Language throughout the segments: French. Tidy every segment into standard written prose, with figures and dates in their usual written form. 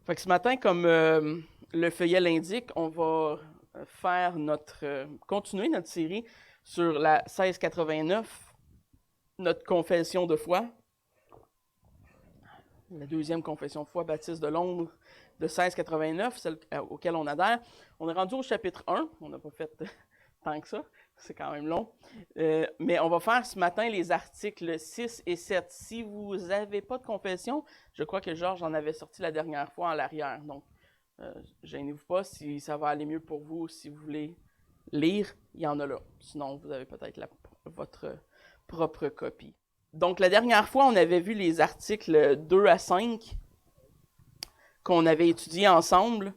Fait que ce matin, comme le feuillet l'indique, on va faire continuer notre série sur la 1689, notre confession de foi, la deuxième confession de foi baptiste de Londres de 1689, celle auquel on adhère. On est rendu au chapitre 1, on n'a pas fait tant que ça, c'est quand même long. Mais on va faire ce matin les articles 6 et 7. Si vous n'avez pas de confession, je crois que Georges en avait sorti la dernière fois en l'arrière. Donc, gênez-vous pas si ça va aller mieux pour vous, si vous voulez lire, il y en a là. Sinon, vous avez peut-être votre propre copie. Donc, la dernière fois, on avait vu les articles 2 à 5 qu'on avait étudiés ensemble.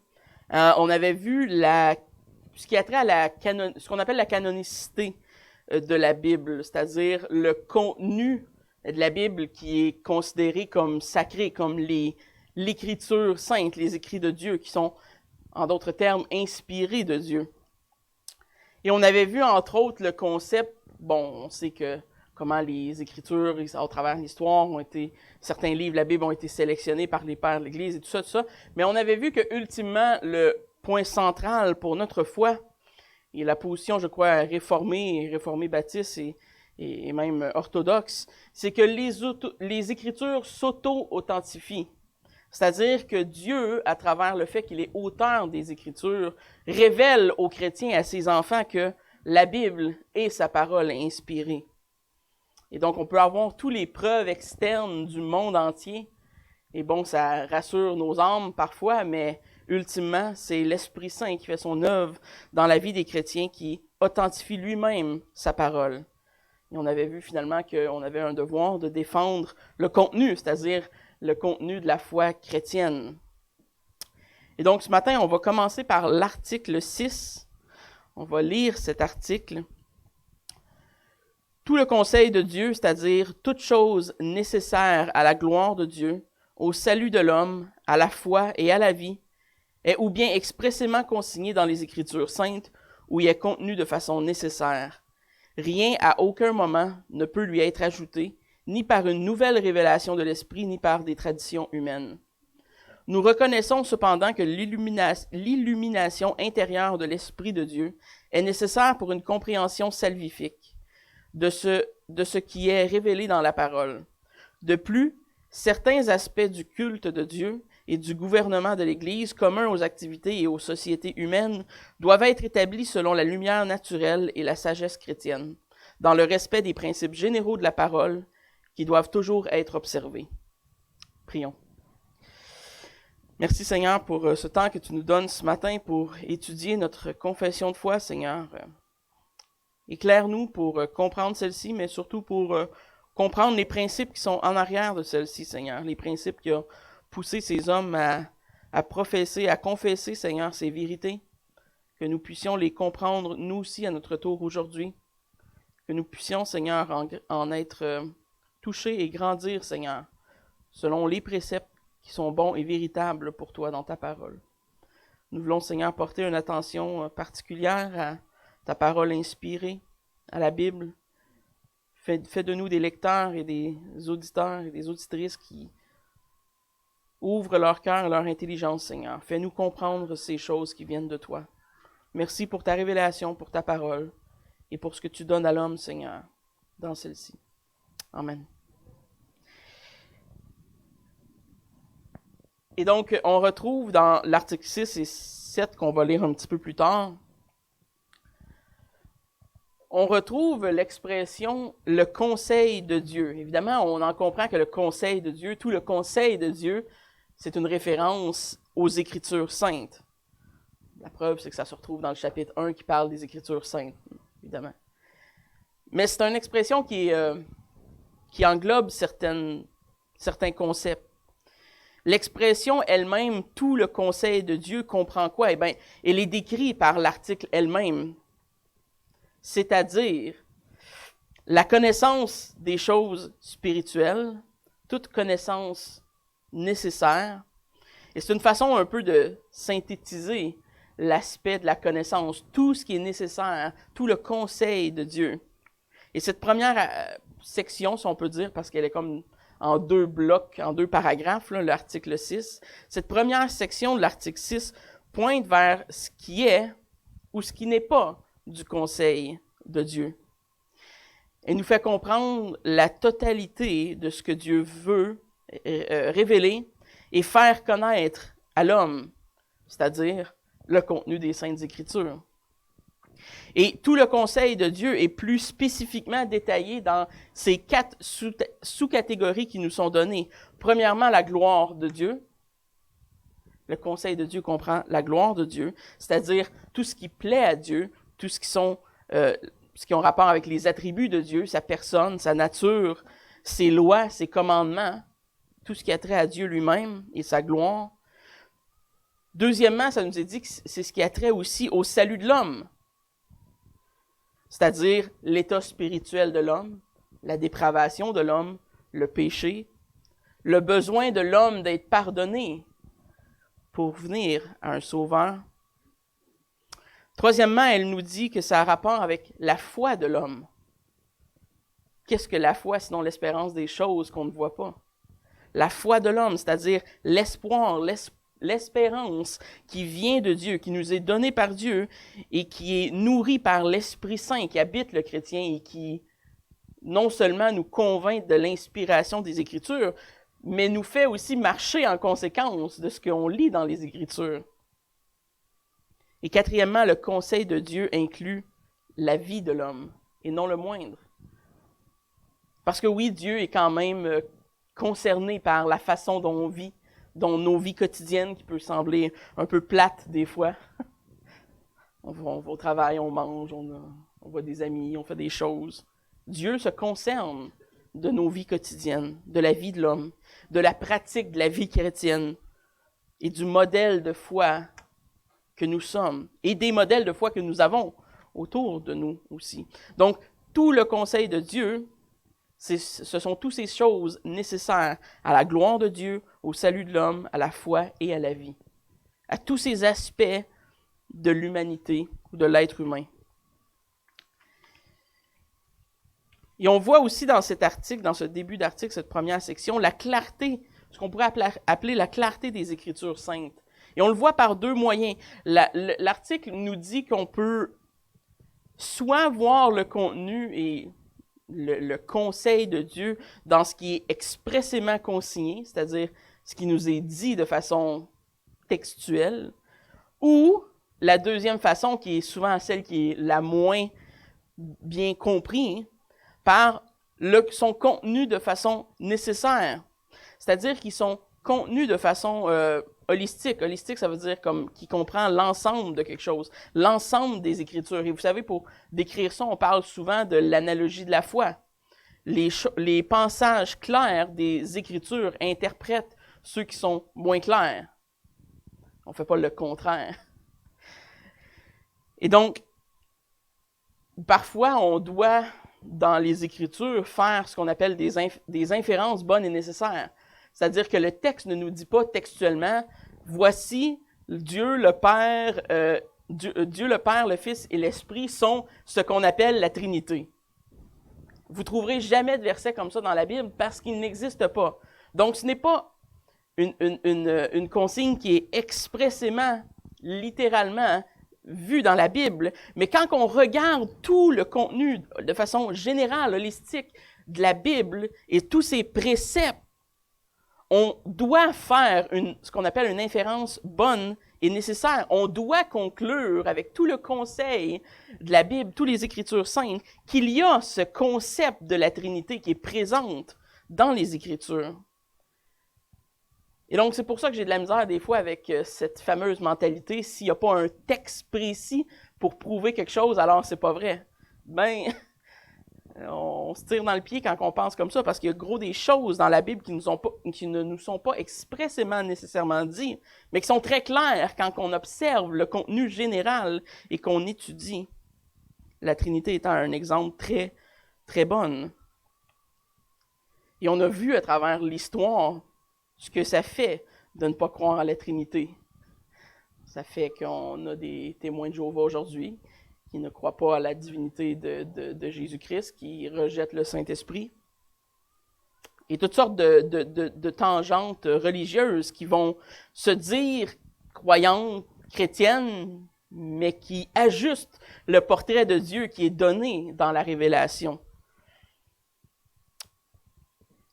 On avait vu ce qui a trait à ce qu'on appelle la canonicité de la Bible, c'est-à-dire le contenu de la Bible qui est considéré comme sacré, comme l'écriture sainte, les écrits de Dieu, qui sont, en d'autres termes, inspirés de Dieu. Et on avait vu, entre autres, le concept, on sait que comment les Écritures, au travers de l'histoire, certains livres de la Bible ont été sélectionnés par les pères de l'Église et tout ça. Mais on avait vu que, ultimement, le point central pour notre foi, et la position, je crois, réformée baptiste et même orthodoxe, c'est que les Écritures s'auto-authentifient. C'est-à-dire que Dieu, à travers le fait qu'il est auteur des Écritures, révèle aux chrétiens, à ses enfants, que la Bible est sa parole inspirée. Et donc, on peut avoir toutes les preuves externes du monde entier. Et ça rassure nos âmes parfois, mais ultimement, c'est l'Esprit Saint qui fait son œuvre dans la vie des chrétiens, qui authentifie lui-même sa parole. Et on avait vu finalement qu'on avait un devoir de défendre le contenu, c'est-à-dire le contenu de la foi chrétienne. Et donc, ce matin, on va commencer par l'article 6. On va lire cet article. Tout le conseil de Dieu, c'est-à-dire toute chose nécessaire à la gloire de Dieu, au salut de l'homme, à la foi et à la vie, est ou bien expressément consigné dans les Écritures saintes, ou y est contenu de façon nécessaire. Rien à aucun moment ne peut lui être ajouté, ni par une nouvelle révélation de l'Esprit, ni par des traditions humaines. Nous reconnaissons cependant que l'illumination intérieure de l'Esprit de Dieu est nécessaire pour une compréhension salvifique de ce qui est révélé dans la parole. De plus, certains aspects du culte de Dieu et du gouvernement de l'Église, communs aux activités et aux sociétés humaines, doivent être établis selon la lumière naturelle et la sagesse chrétienne, dans le respect des principes généraux de la parole, qui doivent toujours être observés. Prions. Merci Seigneur pour ce temps que tu nous donnes ce matin pour étudier notre confession de foi, Seigneur. Éclaire-nous pour comprendre celle-ci, mais surtout pour comprendre les principes qui sont en arrière de celle-ci, Seigneur. Les principes qui ont poussé ces hommes à professer, à confesser, Seigneur, ces vérités. Que nous puissions les comprendre, nous aussi, à notre tour aujourd'hui. Que nous puissions, Seigneur, en être touchés et grandir, Seigneur, selon les préceptes qui sont bons et véritables pour toi dans ta parole. Nous voulons, Seigneur, porter une attention particulière à ta parole inspirée, à la Bible. Fais de nous des lecteurs et des auditeurs et des auditrices qui ouvrent leur cœur et leur intelligence, Seigneur. Fais-nous comprendre ces choses qui viennent de toi. Merci pour ta révélation, pour ta parole et pour ce que tu donnes à l'homme, Seigneur, dans celle-ci. Amen. Et donc, on retrouve dans l'article 6 et 7 qu'on va lire un petit peu plus tard, on retrouve l'expression « le conseil de Dieu ». Évidemment, on en comprend que le conseil de Dieu, tout le conseil de Dieu, c'est une référence aux Écritures saintes. La preuve, c'est que ça se retrouve dans le chapitre 1 qui parle des Écritures saintes, évidemment. Mais c'est une expression qui englobe certains concepts. L'expression elle-même, tout le conseil de Dieu, comprend quoi? Elle est décrite par l'article elle-même. C'est-à-dire la connaissance des choses spirituelles, toute connaissance nécessaire. Et c'est une façon un peu de synthétiser l'aspect de la connaissance, tout ce qui est nécessaire, tout le conseil de Dieu. Et cette première section, si on peut dire, parce qu'elle est comme en 2 blocs, en 2 paragraphes, là, l'article 6. Cette première section de l'article 6 pointe vers ce qui est ou ce qui n'est pas du conseil de Dieu. Elle nous fait comprendre la totalité de ce que Dieu veut révéler et faire connaître à l'homme, c'est-à-dire le contenu des Saintes Écritures. Et tout le conseil de Dieu est plus spécifiquement détaillé dans ces 4 sous-catégories qui nous sont données. Premièrement, la gloire de Dieu. Le conseil de Dieu comprend la gloire de Dieu, c'est-à-dire tout ce qui plaît à Dieu, tout ce qui ont rapport avec les attributs de Dieu, sa personne, sa nature, ses lois, ses commandements, tout ce qui a trait à Dieu lui-même et sa gloire. Deuxièmement, ça nous est dit que c'est ce qui a trait aussi au salut de l'homme, c'est-à-dire l'état spirituel de l'homme, la dépravation de l'homme, le péché, le besoin de l'homme d'être pardonné pour venir à un sauveur. Troisièmement, elle nous dit que ça a rapport avec la foi de l'homme. Qu'est-ce que la foi sinon l'espérance des choses qu'on ne voit pas? La foi de l'homme, c'est-à-dire l'espoir, l'espérance qui vient de Dieu, qui nous est donnée par Dieu et qui est nourrie par l'Esprit Saint qui habite le chrétien et qui non seulement nous convainc de l'inspiration des Écritures, mais nous fait aussi marcher en conséquence de ce qu'on lit dans les Écritures. Et quatrièmement, le conseil de Dieu inclut la vie de l'homme, et non le moindre. Parce que oui, Dieu est quand même concerné par la façon dont on vit, dont nos vies quotidiennes, qui peut sembler un peu plates des fois. On va au travail, on mange, on voit des amis, on fait des choses. Dieu se concerne de nos vies quotidiennes, de la vie de l'homme, de la pratique de la vie chrétienne et du modèle de foi que nous sommes et des modèles de foi que nous avons autour de nous aussi. Donc, tout le conseil de Dieu, ce sont toutes ces choses nécessaires à la gloire de Dieu, au salut de l'homme, à la foi et à la vie, à tous ces aspects de l'humanité ou de l'être humain. Et on voit aussi dans cet article, dans ce début d'article, cette première section, la clarté, ce qu'on pourrait appeler la clarté des Écritures saintes. Et on le voit par 2 moyens. L'article nous dit qu'on peut soit voir le contenu et le conseil de Dieu dans ce qui est expressément consigné, c'est-à-dire ce qui nous est dit de façon textuelle, ou la deuxième façon, qui est souvent celle qui est la moins bien comprise, par son contenu de façon nécessaire. C'est-à-dire qu'ils sont contenus de façon holistique. Holistique, ça veut dire qui comprend l'ensemble de quelque chose, l'ensemble des Écritures. Et vous savez, pour décrire ça, on parle souvent de l'analogie de la foi. Les passages clairs des Écritures interprètent ceux qui sont moins clairs. On ne fait pas le contraire. Et donc, parfois, on doit, dans les Écritures, faire ce qu'on appelle des inférences bonnes et nécessaires. C'est-à-dire que le texte ne nous dit pas textuellement « Voici Dieu le Père, Dieu le Père, le Fils et l'Esprit sont ce qu'on appelle la Trinité. » Vous ne trouverez jamais de verset comme ça dans la Bible parce qu'il n'existe pas. Donc, ce n'est pas une consigne qui est expressément, littéralement, vue dans la Bible, mais quand on regarde tout le contenu de façon générale, holistique, de la Bible et tous ses préceptes, on doit faire ce qu'on appelle une inférence bonne et nécessaire. On doit conclure avec tout le conseil de la Bible, toutes les Écritures saintes, qu'il y a ce concept de la Trinité qui est présente dans les Écritures. Et donc, c'est pour ça que j'ai de la misère des fois avec cette fameuse mentalité. S'il n'y a pas un texte précis pour prouver quelque chose, alors c'est pas vrai. Ben, on se tire dans le pied quand on pense comme ça, parce qu'il y a gros des choses dans la Bible qui ne nous sont pas expressément nécessairement dites, mais qui sont très claires quand on observe le contenu général et qu'on étudie. La Trinité étant un exemple très, très bon. Et on a vu à travers l'histoire ce que ça fait de ne pas croire à la Trinité. Ça fait qu'on a des témoins de Jéhovah aujourd'hui qui ne croient pas à la divinité de Jésus-Christ, qui rejettent le Saint-Esprit. et toutes sortes de tangentes religieuses qui vont se dire croyantes, chrétiennes, mais qui ajustent le portrait de Dieu qui est donné dans la révélation.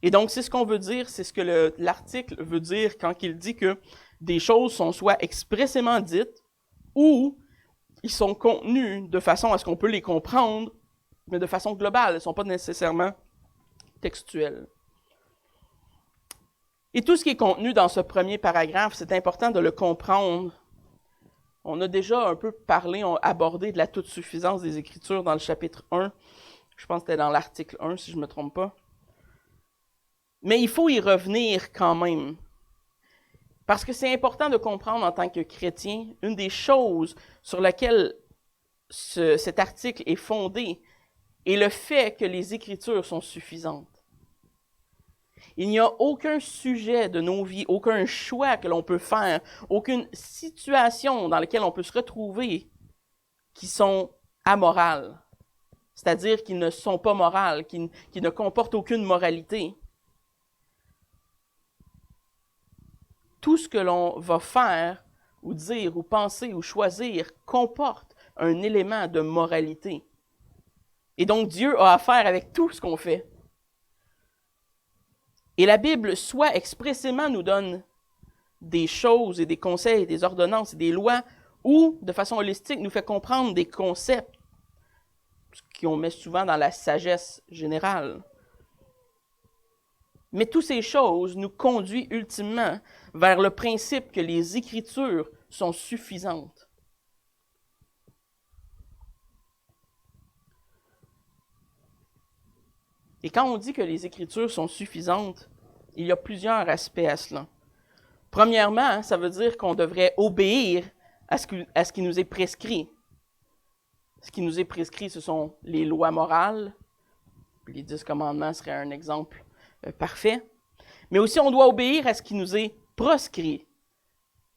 Et donc, c'est ce qu'on veut dire, c'est ce que l'article veut dire quand il dit que des choses sont soit expressément dites ou ils sont contenus de façon à ce qu'on peut les comprendre, mais de façon globale, elles ne sont pas nécessairement textuelles. Et tout ce qui est contenu dans ce premier paragraphe, c'est important de le comprendre. On a déjà un peu parlé, abordé de la toute-suffisance des Écritures dans le chapitre 1. Je pense que c'était dans l'article 1, si je ne me trompe pas. Mais il faut y revenir quand même. Parce que c'est important de comprendre en tant que chrétien, une des choses sur laquelle cet article est fondé est le fait que les Écritures sont suffisantes. Il n'y a aucun sujet de nos vies, aucun choix que l'on peut faire, aucune situation dans laquelle on peut se retrouver qui sont amorales. C'est-à-dire qui ne sont pas morales, qui ne comportent aucune moralité. Tout ce que l'on va faire, ou dire, ou penser, ou choisir, comporte un élément de moralité. Et donc, Dieu a affaire avec tout ce qu'on fait. Et la Bible, soit expressément nous donne des choses et des conseils, des ordonnances et des lois, ou, de façon holistique, nous fait comprendre des concepts qu'on met souvent dans la sagesse générale. Mais toutes ces choses nous conduisent ultimement vers le principe que les Écritures sont suffisantes. Et quand on dit que les Écritures sont suffisantes, il y a plusieurs aspects à cela. Premièrement, ça veut dire qu'on devrait obéir à ce qui nous est prescrit. Ce qui nous est prescrit, ce sont les lois morales. Les 10 commandements seraient un exemple parfait. Mais aussi, on doit obéir à ce qui nous est proscrit.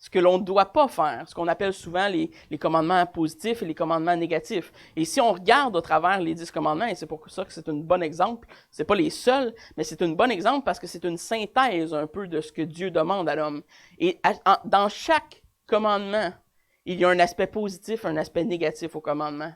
Ce que l'on ne doit pas faire, ce qu'on appelle souvent les commandements positifs et les commandements négatifs. Et si on regarde au travers les 10 commandements, et c'est pour ça que c'est un bon exemple, c'est pas les seuls, mais c'est un bon exemple parce que c'est une synthèse un peu de ce que Dieu demande à l'homme. Et dans chaque commandement, il y a un aspect positif, un aspect négatif au commandement.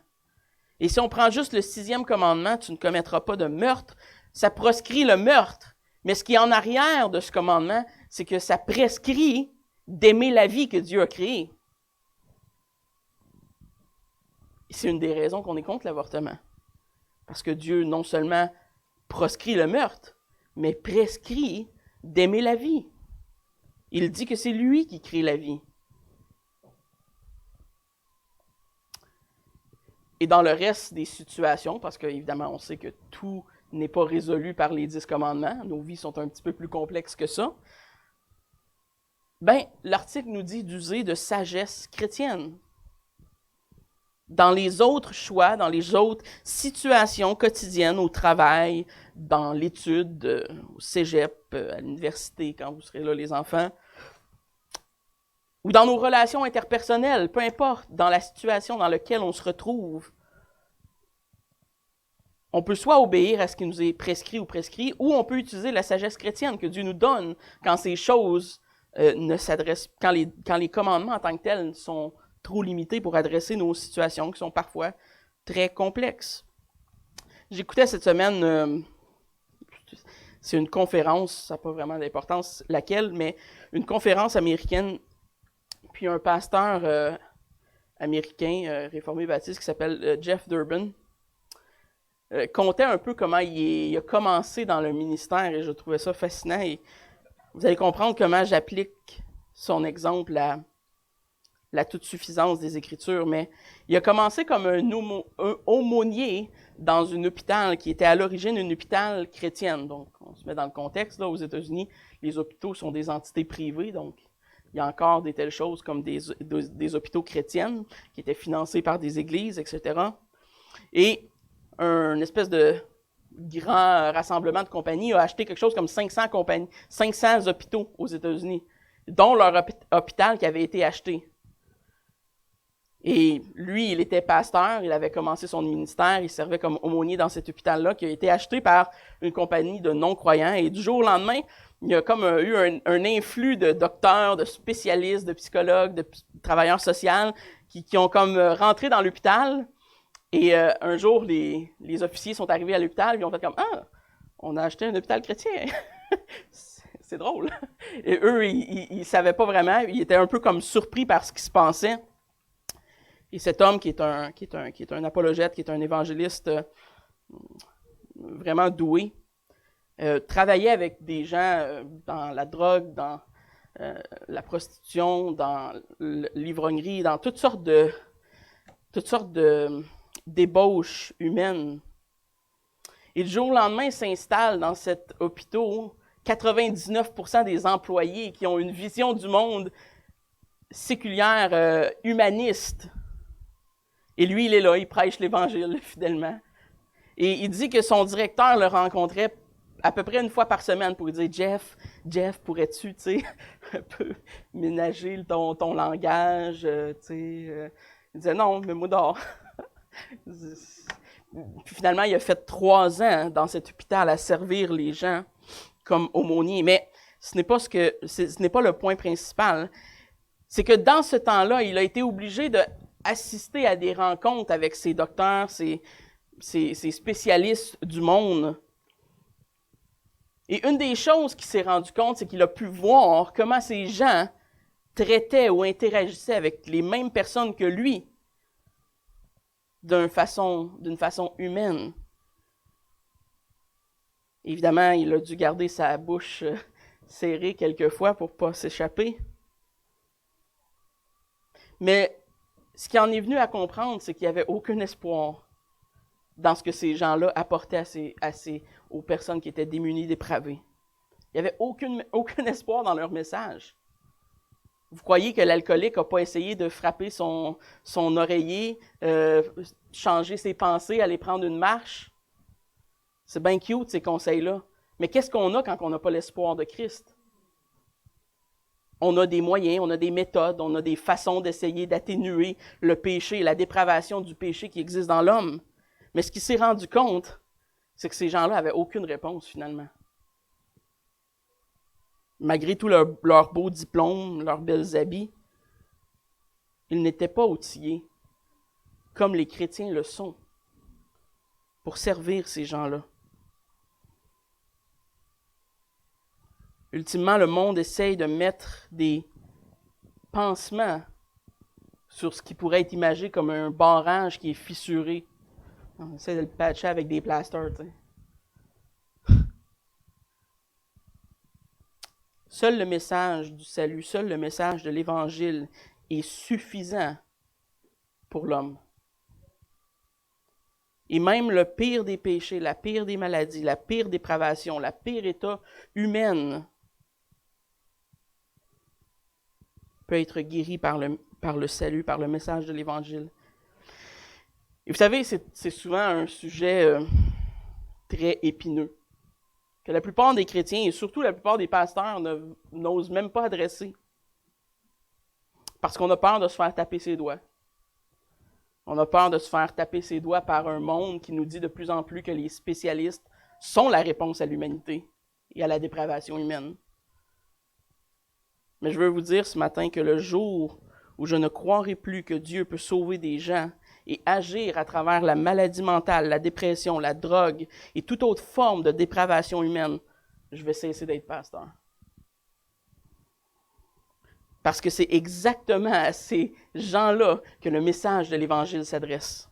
Et si on prend juste le 6e commandement, tu ne commettras pas de meurtre, ça proscrit le meurtre. Mais ce qui est en arrière de ce commandement, c'est que ça prescrit d'aimer la vie que Dieu a créée. Et c'est une des raisons qu'on est contre l'avortement. Parce que Dieu non seulement proscrit le meurtre, mais prescrit d'aimer la vie. Il dit que c'est lui qui crée la vie. Et dans le reste des situations, parce qu'évidemment, on sait que tout n'est pas résolu par les 10 commandements, nos vies sont un petit peu plus complexes que ça, l'article nous dit d'user de sagesse chrétienne. Dans les autres choix, dans les autres situations quotidiennes, au travail, dans l'étude, au cégep, à l'université, quand vous serez là, les enfants, ou dans nos relations interpersonnelles, peu importe, dans la situation dans laquelle on se retrouve, on peut soit obéir à ce qui nous est prescrit, ou on peut utiliser la sagesse chrétienne que Dieu nous donne quand ces choses ne s'adressent, quand les commandements en tant que tels sont trop limités pour adresser nos situations qui sont parfois très complexes. J'écoutais cette semaine, c'est une conférence, ça n'a pas vraiment d'importance laquelle, mais une conférence américaine. Puis un pasteur américain, réformé baptiste, qui s'appelle Jeff Durbin, contait un peu comment il a commencé dans le ministère, et je trouvais ça fascinant. Et vous allez comprendre comment j'applique son exemple à la toute-suffisance des Écritures. Mais il a commencé comme un aumônier dans un hôpital qui était à l'origine un hôpital chrétienne. Donc, on se met dans le contexte, là, aux États-Unis, les hôpitaux sont des entités privées, donc il y a encore des telles choses comme des hôpitaux chrétiennes qui étaient financés par des églises, etc. Et un espèce de grand rassemblement de compagnies a acheté quelque chose comme 500 hôpitaux aux États-Unis, dont leur hôpital qui avait été acheté. Et lui, il était pasteur, il avait commencé son ministère, il servait comme aumônier dans cet hôpital-là qui a été acheté par une compagnie de non-croyants. Et du jour au lendemain, il y a comme eu un influx de docteurs, de spécialistes, de psychologues, de travailleurs sociaux qui ont comme rentré dans l'hôpital. Et un jour, les officiers sont arrivés à l'hôpital et ils ont fait comme « Ah, on a acheté un hôpital chrétien! » C'est drôle. Et eux, ils savaient pas vraiment, ils étaient un peu comme surpris par ce qui se passait. Et cet homme qui est un apologète, qui est un évangéliste vraiment doué, travaillait avec des gens dans la drogue, dans la prostitution, dans l'ivrognerie, dans toutes sortes de débauches humaines. Et du jour au lendemain, s'installe dans cet hôpital 99% des employés qui ont une vision du monde séculière, humaniste. Et lui, il est là, il prêche l'Évangile fidèlement. Et il dit que son directeur le rencontrait à peu près une fois par semaine pour lui dire « Jeff, pourrais-tu, tu sais, un peu ménager ton langage, tu sais. » Il disait « Non, mais moi dehors. » Puis finalement, il a fait 3 ans dans cet hôpital à servir les gens comme aumônier. Mais ce n'est pas le point principal. C'est que dans ce temps-là, il a été obligé d'assister à des rencontres avec ces docteurs, ces spécialistes du monde. Et une des choses qu'il s'est rendu compte, c'est qu'il a pu voir comment ces gens traitaient ou interagissaient avec les mêmes personnes que lui d'une façon humaine. Évidemment, il a dû garder sa bouche serrée quelquefois pour ne pas s'échapper. Mais ce qu'il en est venu à comprendre, c'est qu'il n'y avait aucun espoir dans ce que ces gens-là apportaient aux personnes qui étaient démunies, dépravées. Il n'y avait aucun espoir dans leur message. Vous croyez que l'alcoolique n'a pas essayé de frapper son oreiller, changer ses pensées, aller prendre une marche? C'est bien cute, ces conseils-là. Mais qu'est-ce qu'on a quand on n'a pas l'espoir de Christ? On a des moyens, on a des méthodes, on a des façons d'essayer d'atténuer le péché, la dépravation du péché qui existe dans l'homme. Mais ce qu'il s'est rendu compte, c'est que ces gens-là n'avaient aucune réponse, finalement. Malgré tous leurs beaux diplômes, leurs belles habits, ils n'étaient pas outillés, comme les chrétiens le sont, pour servir ces gens-là. Ultimement, le monde essaye de mettre des pansements sur ce qui pourrait être imagé comme un barrage qui est fissuré. On essaie de le patcher avec des plasters, tu sais. Seul le message du salut, seul le message de l'Évangile est suffisant pour l'homme. Et même le pire des péchés, la pire des maladies, la pire dépravation, la pire état humaine peut être guéri par le salut, par le message de l'Évangile. Et vous savez, c'est souvent un sujet très épineux, que la plupart des chrétiens, et surtout la plupart des pasteurs, n'osent même pas adresser. Parce qu'on a peur de se faire taper ses doigts. On a peur de se faire taper ses doigts par un monde qui nous dit de plus en plus que les spécialistes sont la réponse à l'humanité et à la dépravation humaine. Mais je veux vous dire ce matin que le jour où je ne croirai plus que Dieu peut sauver des gens et agir à travers la maladie mentale, la dépression, la drogue et toute autre forme de dépravation humaine, je vais cesser d'être pasteur. Parce que c'est exactement à ces gens-là que le message de l'Évangile s'adresse.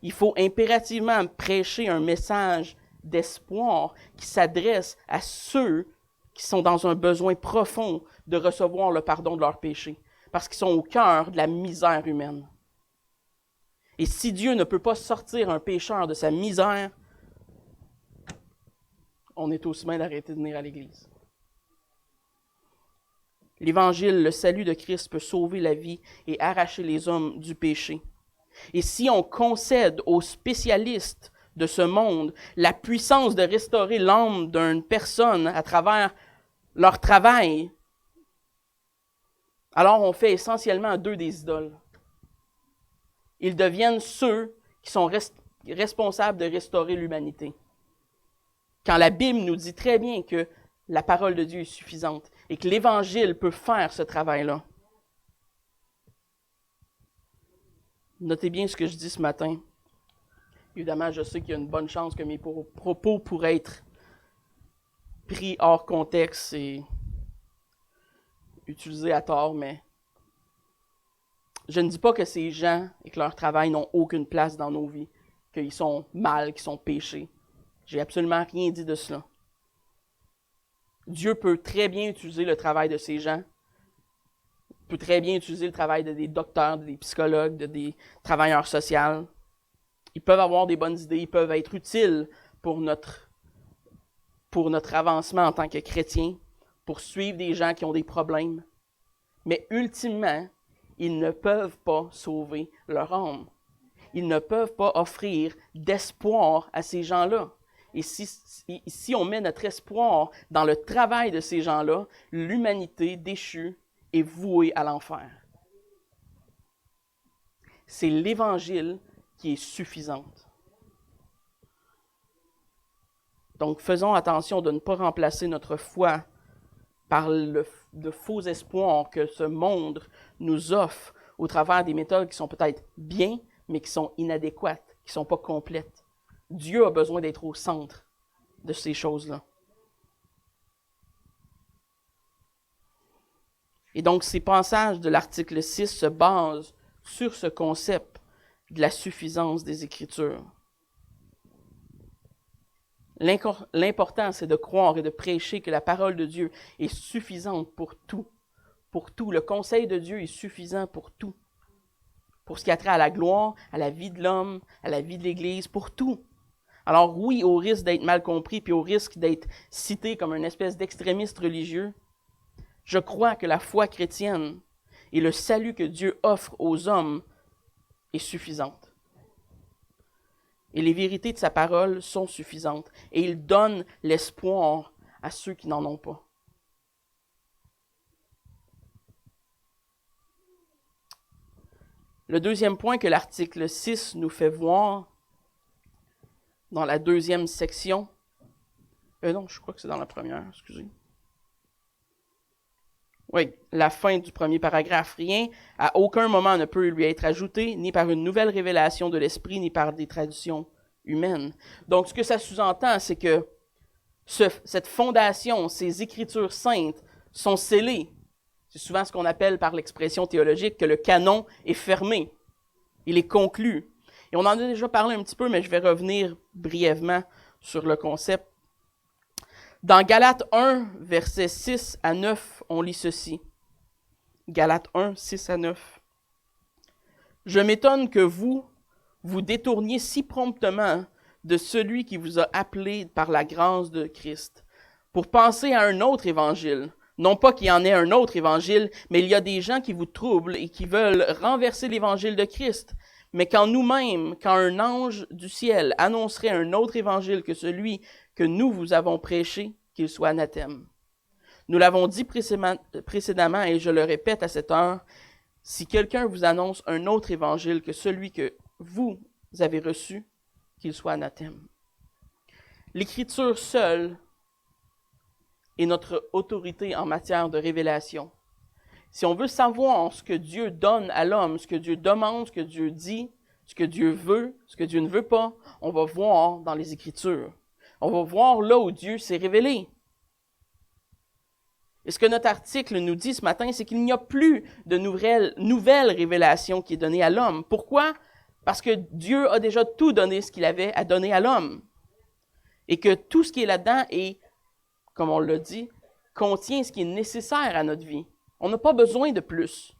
Il faut impérativement prêcher un message d'espoir qui s'adresse à ceux qui sont dans un besoin profond de recevoir le pardon de leurs péchés, parce qu'ils sont au cœur de la misère humaine. Et si Dieu ne peut pas sortir un pécheur de sa misère, on est aussi bien d'arrêter de venir à l'Église. L'Évangile, le salut de Christ peut sauver la vie et arracher les hommes du péché. Et si on concède aux spécialistes de ce monde la puissance de restaurer l'âme d'une personne à travers leur travail, alors on fait essentiellement d'eux des idoles. Ils deviennent ceux qui sont responsables de restaurer l'humanité. Quand la Bible nous dit très bien que la parole de Dieu est suffisante et que l'Évangile peut faire ce travail-là. Notez bien ce que je dis ce matin. Évidemment, je sais qu'il y a une bonne chance que mes propos pourraient être pris hors contexte et utilisés à tort, mais je ne dis pas que ces gens et que leur travail n'ont aucune place dans nos vies, qu'ils sont mal, qu'ils sont péchés. J'ai absolument rien dit de cela. Dieu peut très bien utiliser le travail de ces gens, peut très bien utiliser le travail des docteurs, des psychologues, des travailleurs sociaux. Ils peuvent avoir des bonnes idées, ils peuvent être utiles pour notre avancement en tant que chrétiens, pour suivre des gens qui ont des problèmes. Mais ultimement, ils ne peuvent pas sauver leur âme. Ils ne peuvent pas offrir d'espoir à ces gens-là. Et si on met notre espoir dans le travail de ces gens-là, l'humanité déchue est vouée à l'enfer. C'est l'Évangile qui est suffisante. Donc, faisons attention de ne pas remplacer notre foi par de faux espoirs que ce monde nous offre au travers des méthodes qui sont peut-être bien, mais qui sont inadéquates, qui ne sont pas complètes. Dieu a besoin d'être au centre de ces choses-là. Et donc, ces passages de l'article 6 se basent sur ce concept de la suffisance des Écritures. L'important, c'est de croire et de prêcher que la parole de Dieu est suffisante pour tout. Pour tout. Le conseil de Dieu est suffisant pour tout. Pour ce qui a trait à la gloire, à la vie de l'homme, à la vie de l'Église, pour tout. Alors oui, au risque d'être mal compris, puis au risque d'être cité comme une espèce d'extrémiste religieux, je crois que la foi chrétienne et le salut que Dieu offre aux hommes est suffisante. Et les vérités de sa parole sont suffisantes. Et il donne l'espoir à ceux qui n'en ont pas. Le deuxième point que l'article 6 nous fait voir, dans la deuxième section, non, je crois que c'est dans la première, excusez. Oui, la fin du premier paragraphe. Rien, à aucun moment ne peut lui être ajouté, ni par une nouvelle révélation de l'Esprit, ni par des traditions humaines. Donc, ce que ça sous-entend, c'est que cette fondation, ces Écritures saintes, sont scellées. C'est souvent ce qu'on appelle par l'expression théologique que le canon est fermé. Il est conclu. Et on en a déjà parlé un petit peu, mais je vais revenir brièvement sur le concept. Dans Galates 1, versets 6 à 9, on lit ceci. Galates 1, 6 à 9. « Je m'étonne que vous détourniez si promptement de celui qui vous a appelé par la grâce de Christ, pour penser à un autre évangile. Non pas qu'il y en ait un autre évangile, mais il y a des gens qui vous troublent et qui veulent renverser l'évangile de Christ. Mais quand nous-mêmes, quand un ange du ciel annoncerait un autre évangile que celui que nous vous avons prêché, qu'il soit anathème. Nous l'avons dit précédemment et je le répète à cette heure, si quelqu'un vous annonce un autre évangile que celui que vous avez reçu, qu'il soit anathème. L'Écriture seule est notre autorité en matière de révélation. Si on veut savoir ce que Dieu donne à l'homme, ce que Dieu demande, ce que Dieu dit, ce que Dieu veut, ce que Dieu ne veut pas, on va voir dans les Écritures. On va voir là où Dieu s'est révélé. Et ce que notre article nous dit ce matin, c'est qu'il n'y a plus de nouvelle révélation qui est donnée à l'homme. Pourquoi? Parce que Dieu a déjà tout donné ce qu'il avait à donner à l'homme. Et que tout ce qui est là-dedans est, comme on l'a dit, contient ce qui est nécessaire à notre vie. On n'a pas besoin de plus.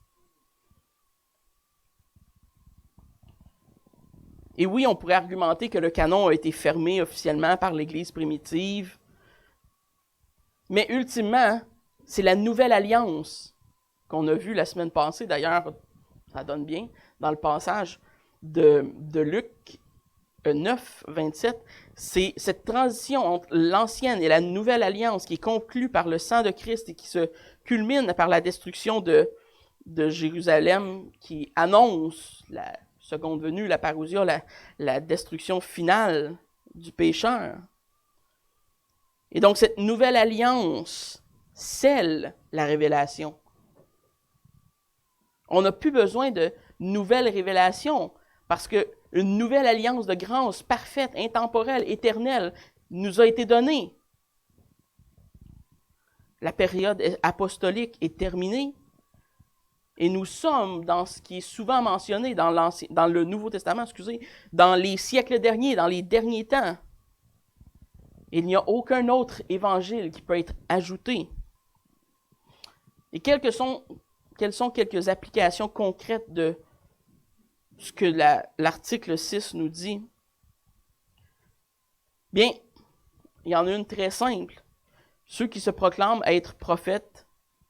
Et oui, on pourrait argumenter que le canon a été fermé officiellement par l'Église primitive. Mais ultimement, c'est la nouvelle alliance qu'on a vue la semaine passée. D'ailleurs, ça donne bien dans le passage de Luc 9, 27. C'est cette transition entre l'ancienne et la nouvelle alliance qui est conclue par le sang de Christ et qui se culmine par la destruction de de Jérusalem qui annonce la seconde venue, la parousia, la destruction finale du pécheur. Et donc, cette nouvelle alliance scelle la révélation. On n'a plus besoin de nouvelles révélations parce qu'une nouvelle alliance de grâce parfaite, intemporelle, éternelle nous a été donnée. La période apostolique est terminée et nous sommes dans ce qui est souvent mentionné dans le Nouveau Testament, dans les siècles derniers, dans les derniers temps. Il n'y a aucun autre évangile qui peut être ajouté. Et quelles sont quelques applications concrètes de ce que l'article 6 nous dit? Bien, il y en a une très simple. Ceux qui se proclament être prophètes,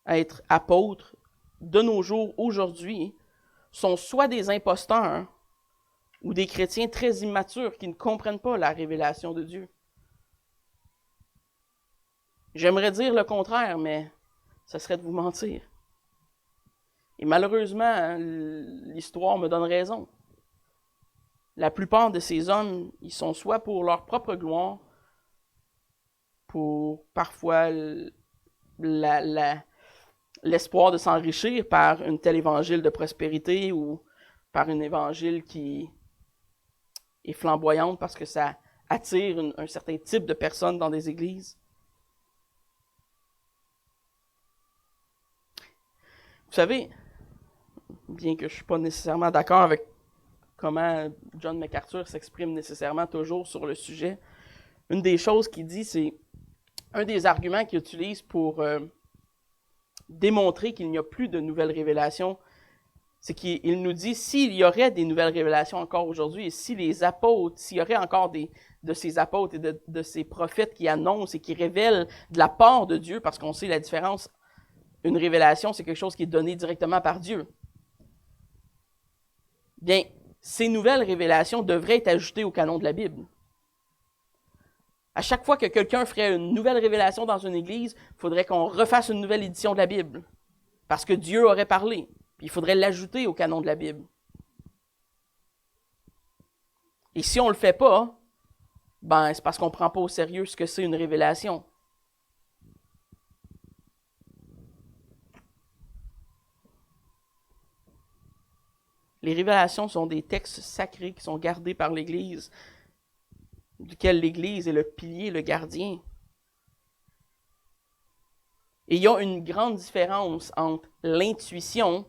être apôtres, de nos jours, aujourd'hui, sont soit des imposteurs ou des chrétiens très immatures qui ne comprennent pas la révélation de Dieu. J'aimerais dire le contraire, mais ce serait de vous mentir. Et malheureusement, l'histoire me donne raison. La plupart de ces hommes, ils sont soit pour leur propre gloire, pour parfois l'espoir de s'enrichir par un tel évangile de prospérité ou par un évangile qui est flamboyante parce que ça attire un certain type de personnes dans des églises. Vous savez, bien que je ne suis pas nécessairement d'accord avec comment John MacArthur s'exprime nécessairement toujours sur le sujet, une des choses qu'il dit, c'est un des arguments qu'il utilise pour démontrer qu'il n'y a plus de nouvelles révélations, c'est qu'il nous dit s'il y aurait des nouvelles révélations encore aujourd'hui, et si les apôtres, s'il y aurait encore de ces apôtres et de ces prophètes qui annoncent et qui révèlent de la part de Dieu, parce qu'on sait la différence, une révélation, c'est quelque chose qui est donné directement par Dieu. Bien, ces nouvelles révélations devraient être ajoutées au canon de la Bible. À chaque fois que quelqu'un ferait une nouvelle révélation dans une église, il faudrait qu'on refasse une nouvelle édition de la Bible. Parce que Dieu aurait parlé. Puis il faudrait l'ajouter au canon de la Bible. Et si on ne le fait pas, ben c'est parce qu'on ne prend pas au sérieux ce que c'est une révélation. Les révélations sont des textes sacrés qui sont gardés par l'Église, duquel l'Église est le pilier, le gardien. Et il y a une grande différence entre l'intuition,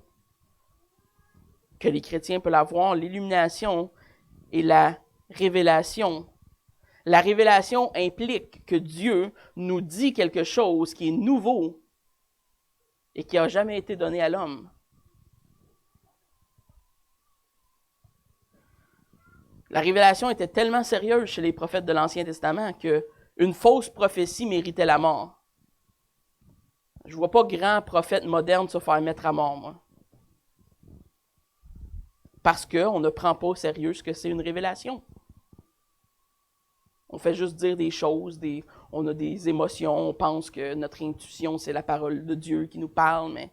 que les chrétiens peuvent avoir, l'illumination, et la révélation. La révélation implique que Dieu nous dit quelque chose qui est nouveau et qui n'a jamais été donné à l'homme. La révélation était tellement sérieuse chez les prophètes de l'Ancien Testament qu'une fausse prophétie méritait la mort. Je ne vois pas grand prophète moderne se faire mettre à mort, moi. Parce qu'on ne prend pas au sérieux ce que c'est une révélation. On fait juste dire des choses, on a des émotions, on pense que notre intuition, c'est la parole de Dieu qui nous parle, mais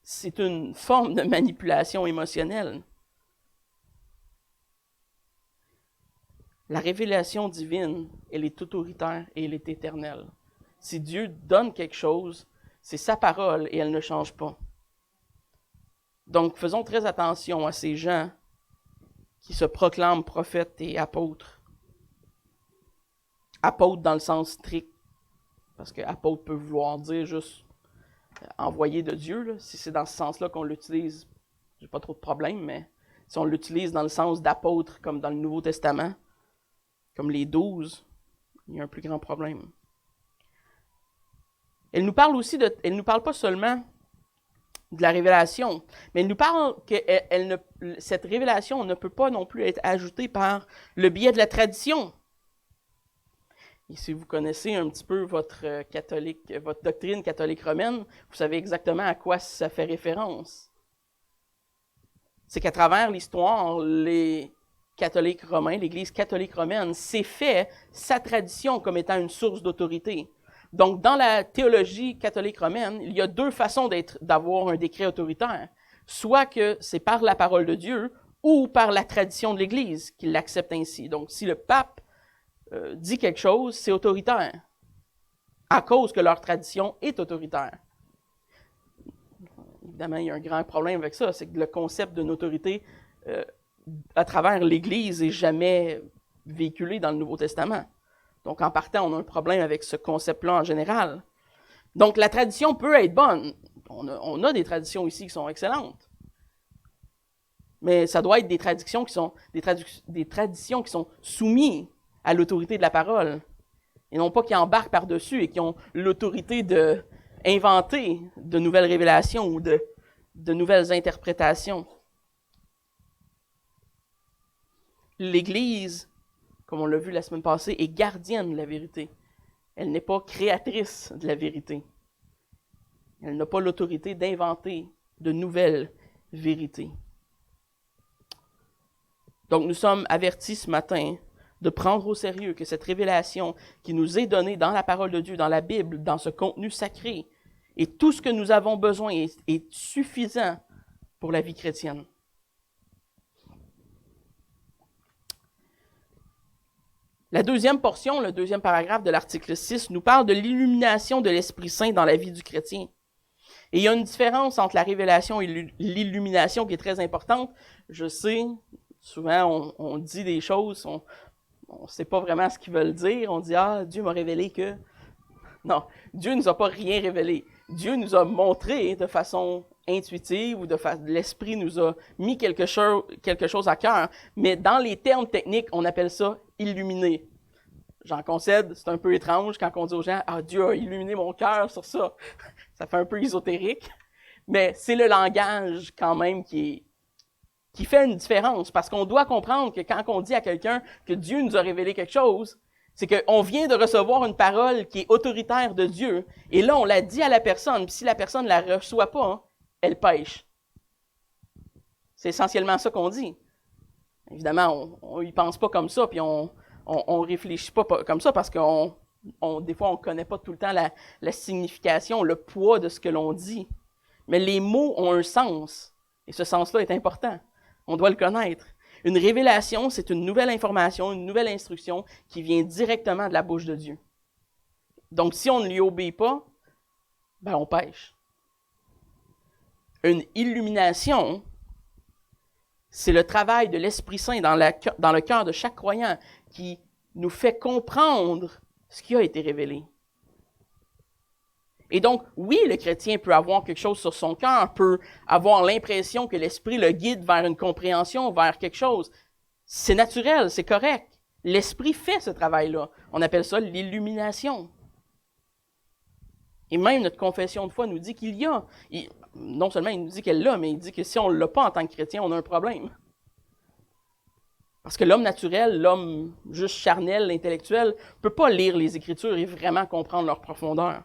c'est une forme de manipulation émotionnelle. La révélation divine, elle est autoritaire et elle est éternelle. Si Dieu donne quelque chose, c'est sa parole et elle ne change pas. Donc, faisons très attention à ces gens qui se proclament prophètes et apôtres. Apôtre dans le sens strict, parce que apôtre peut vouloir dire juste envoyé de Dieu. Là. Si c'est dans ce sens-là qu'on l'utilise, j'ai pas trop de problème, mais si on l'utilise dans le sens d'apôtre, comme dans le Nouveau Testament, comme les 12, il y a un plus grand problème. Elle nous parle aussi elle nous parle pas seulement de la révélation, mais elle nous parle que cette révélation ne peut pas non plus être ajoutée par le biais de la tradition. Et si vous connaissez un petit peu votre doctrine catholique romaine, vous savez exactement à quoi ça fait référence. C'est qu'à travers l'histoire, les catholiques romains, l'Église catholique romaine, s'est fait sa tradition comme étant une source d'autorité. Donc, dans la théologie catholique romaine, il y a deux façons d'avoir un décret autoritaire. Soit que c'est par la parole de Dieu ou par la tradition de l'Église qu'il l'accepte ainsi. Donc, si le pape dit quelque chose, c'est autoritaire, à cause que leur tradition est autoritaire. Évidemment, il y a un grand problème avec ça, c'est que le concept d'une autorité à travers l'Église n'est jamais véhiculé dans le Nouveau Testament. Donc, en partant, on a un problème avec ce concept-là en général. Donc, la tradition peut être bonne. On a des traditions ici qui sont excellentes. Mais ça doit être des traditions qui sont soumises à l'autorité de la parole. Et non pas qui embarquent par-dessus et qui ont l'autorité d'inventer de nouvelles révélations ou de nouvelles interprétations. L'Église, comme on l'a vu la semaine passée, est gardienne de la vérité. Elle n'est pas créatrice de la vérité. Elle n'a pas l'autorité d'inventer de nouvelles vérités. Donc, nous sommes avertis ce matin de prendre au sérieux que cette révélation qui nous est donnée dans la parole de Dieu, dans la Bible, dans ce contenu sacré, et tout ce que nous avons besoin est suffisant pour la vie chrétienne. La deuxième portion, le deuxième paragraphe de l'article 6, nous parle de l'illumination de l'Esprit Saint dans la vie du chrétien. Et il y a une différence entre la révélation et l'illumination qui est très importante. Je sais, souvent on dit des choses, on ne sait pas vraiment ce qu'ils veulent dire. On dit « Ah, Dieu m'a révélé que… » Non, Dieu ne nous a pas rien révélé. Dieu nous a montré de façon intuitive ou l'Esprit nous a mis quelque chose à cœur. Mais dans les termes techniques, on appelle ça « illuminer ». J'en concède, c'est un peu étrange quand on dit aux gens « Ah, Dieu a illuminé mon cœur sur ça ». Ça fait un peu ésotérique. Mais c'est le langage quand même qui fait une différence. Parce qu'on doit comprendre que quand on dit à quelqu'un que Dieu nous a révélé quelque chose, c'est qu'on vient de recevoir une parole qui est autoritaire de Dieu. Et là, on l'a dit à la personne. Puis si la personne ne la reçoit pas, elle pêche. C'est essentiellement ça qu'on dit. Évidemment, on n'y pense pas comme ça, puis on réfléchit pas comme ça parce que des fois, on ne connaît pas tout le temps la signification, le poids de ce que l'on dit. Mais les mots ont un sens. Et ce sens-là est important. On doit le connaître. Une révélation, c'est une nouvelle information, une nouvelle instruction qui vient directement de la bouche de Dieu. Donc, si on ne lui obéit pas, ben on pêche. Une illumination, c'est le travail de l'Esprit Saint dans le cœur de chaque croyant qui nous fait comprendre ce qui a été révélé. Et donc, oui, le chrétien peut avoir quelque chose sur son cœur, peut avoir l'impression que l'Esprit le guide vers une compréhension, vers quelque chose. C'est naturel, c'est correct. L'Esprit fait ce travail-là. On appelle ça l'illumination. Et même notre confession de foi nous dit qu'il y a. Non seulement il nous dit qu'elle l'a, mais il dit que si on ne l'a pas en tant que chrétien, on a un problème. Parce que l'homme naturel, l'homme juste charnel, intellectuel, ne peut pas lire les Écritures et vraiment comprendre leur profondeur.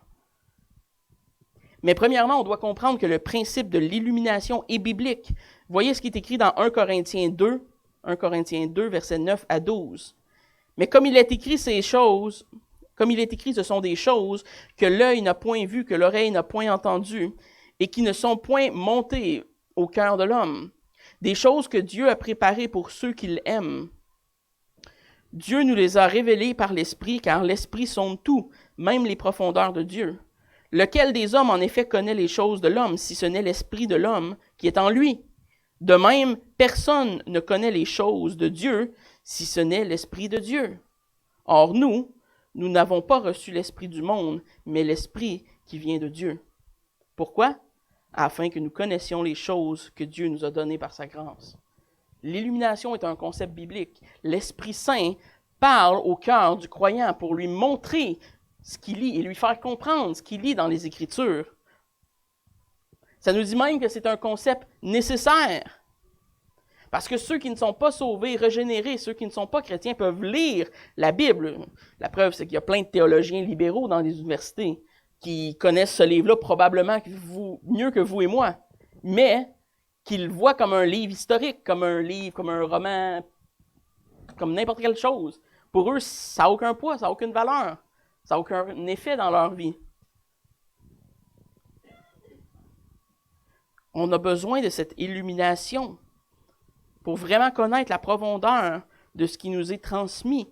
Mais premièrement, on doit comprendre que le principe de l'illumination est biblique. Voyez ce qui est écrit dans 1 Corinthiens 2, versets 9 à 12. Mais comme il est écrit ce sont des choses que l'œil n'a point vues, que l'oreille n'a point entendues, et qui ne sont point montées au cœur de l'homme. Des choses que Dieu a préparées pour ceux qui l'aiment. Dieu nous les a révélées par l'Esprit, car l'Esprit sonde tout, même les profondeurs de Dieu. Lequel des hommes en effet connaît les choses de l'homme, si ce n'est l'Esprit de l'homme qui est en lui? De même, personne ne connaît les choses de Dieu, si ce n'est l'Esprit de Dieu. Or nous n'avons pas reçu l'Esprit du monde, mais l'Esprit qui vient de Dieu. Pourquoi? Afin que nous connaissions les choses que Dieu nous a données par sa grâce. L'illumination est un concept biblique. L'Esprit Saint parle au cœur du croyant pour lui montrer ce qu'il lit et lui faire comprendre ce qu'il lit dans les Écritures. Ça nous dit même que c'est un concept nécessaire. Parce que ceux qui ne sont pas sauvés, régénérés, ceux qui ne sont pas chrétiens peuvent lire la Bible. La preuve, c'est qu'il y a plein de théologiens libéraux dans les universités qui connaissent ce livre-là probablement mieux que vous et moi, mais qu'ils le voient comme un livre historique, comme un livre, comme un roman, comme n'importe quelle chose. Pour eux, ça n'a aucun poids, ça n'a aucune valeur. Ça n'a aucun effet dans leur vie. On a besoin de cette illumination pour vraiment connaître la profondeur de ce qui nous est transmis.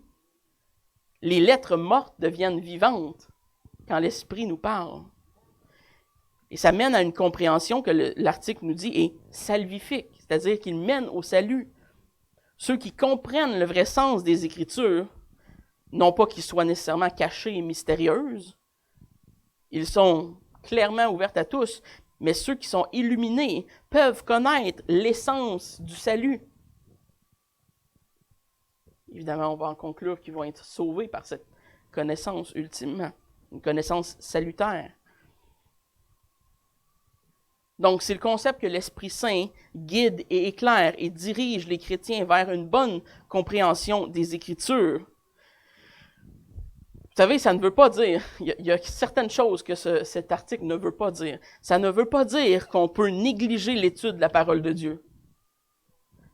Les lettres mortes deviennent vivantes quand l'Esprit nous parle. Et ça mène à une compréhension que l'article nous dit est salvifique, c'est-à-dire qu'il mène au salut. Ceux qui comprennent le vrai sens des Écritures, non pas qu'ils soient nécessairement cachées et mystérieuses, ils sont clairement ouverts à tous, mais ceux qui sont illuminés peuvent connaître l'essence du salut. Évidemment, on va en conclure qu'ils vont être sauvés par cette connaissance ultimement, une connaissance salutaire. Donc, c'est le concept que l'Esprit Saint guide et éclaire et dirige les chrétiens vers une bonne compréhension des Écritures. Vous savez, ça ne veut pas dire, il y a certaines choses que cet article ne veut pas dire. Ça ne veut pas dire qu'on peut négliger l'étude de la parole de Dieu.